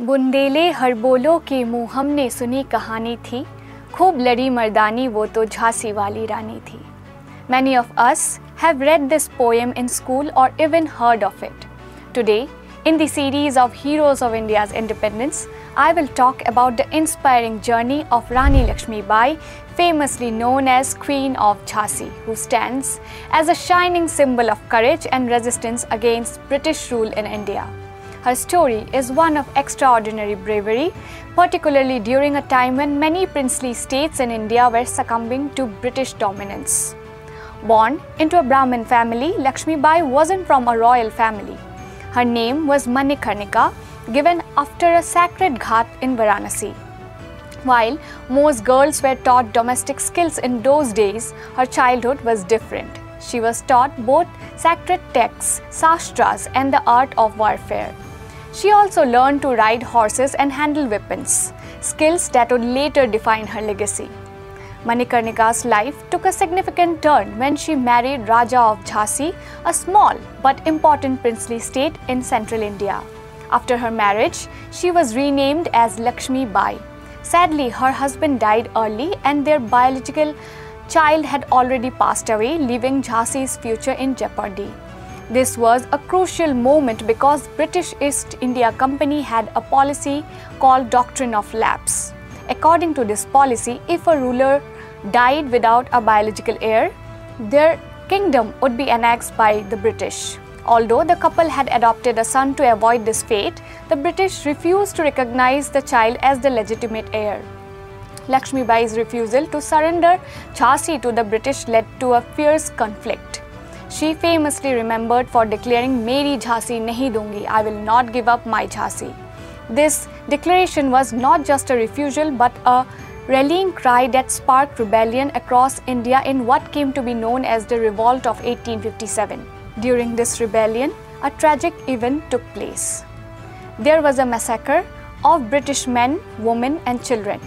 बुंदेले हर बोलो के मुँह हमने सुनी कहानी थी, खूब लड़ी मर्दानी वो तो झांसी वाली रानी थी. Many of us have read this poem in school or even heard of it. Today, in the series of Heroes of India's Independence, I will talk about the inspiring journey of Rani Laxmi Bai, famously known as Queen of Jhansi, who stands as a shining symbol of courage and resistance against British rule in India. Her story is one of extraordinary bravery, particularly during a time when many princely states in India were succumbing to British dominance. Born into a Brahmin family, Laxmi Bai wasn't from a royal family. Her name was Manikarnika, given after a sacred ghat in Varanasi. While most girls were taught domestic skills in those days, her childhood was different. She was taught both sacred texts, sastras, and the art of warfare. She also learned to ride horses and handle weapons, skills that would later define her legacy. Manikarnika's life took a significant turn when she married Raja of Jhansi, a small but important princely state in central India. After her marriage, she was renamed as Laxmi Bai. Sadly, her husband died early and their biological child had already passed away, leaving Jhansi's future in jeopardy. This was a crucial moment because British East India Company had a policy called Doctrine of Lapse. According to this policy, if a ruler died without a biological heir, their kingdom would be annexed by the British. Although the couple had adopted a son to avoid this fate, the British refused to recognize the child as the legitimate heir. Laxmi Bai's refusal to surrender Jhansi to the British led to a fierce conflict. She famously remembered for declaring, "Meri Jhansi nahi dungi, I will not give up my Jhansi." This declaration was not just a refusal but a rallying cry that sparked rebellion across India in what came to be known as the Revolt of 1857. During this rebellion, a tragic event took place. There was a massacre of British men, women, and children.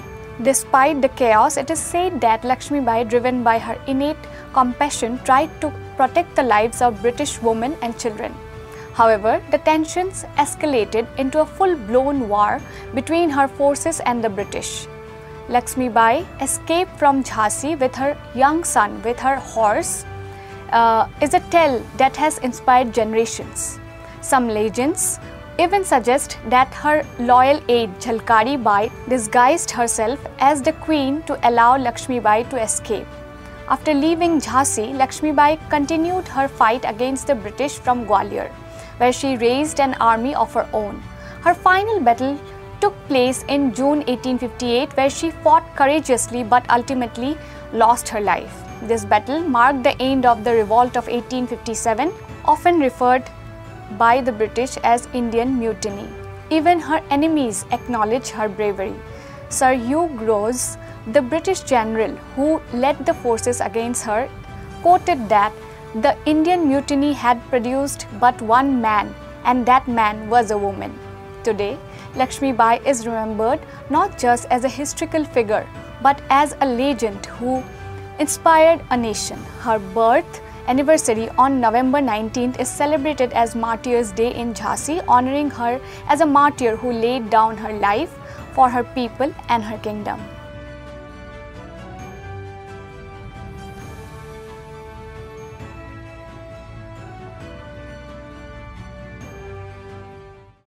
Despite the chaos, it is said that Laxmi Bai, driven by her innate compassion, tried to protect the lives of British women and children. However, the tensions escalated into a full-blown war between her forces and the British. Laxmi Bai escaped from Jhansi with her young son with her horse is a tale that has inspired generations. Some legends even suggest that her loyal aide Jhalkari Bai disguised herself as the queen to allow Laxmi Bai to escape. After leaving Jhansi, Laxmi Bai continued her fight against the British from Gwalior, where she raised an army of her own. Her final battle took place in June 1858, where she fought courageously but ultimately lost her life. This battle marked the end of the Revolt of 1857, often referred by the British as Indian Mutiny. Even her enemies acknowledge her bravery. Sir Hugh Grose, the British general who led the forces against her, quoted that the Indian Mutiny had produced but one man, and that man was a woman. Today, Laxmi Bai is remembered not just as a historical figure but as a legend who inspired a nation. Her birth anniversary on November 19th is celebrated as Martyrs' Day in Jhansi, honoring her as a martyr who laid down her life for her people and her kingdom.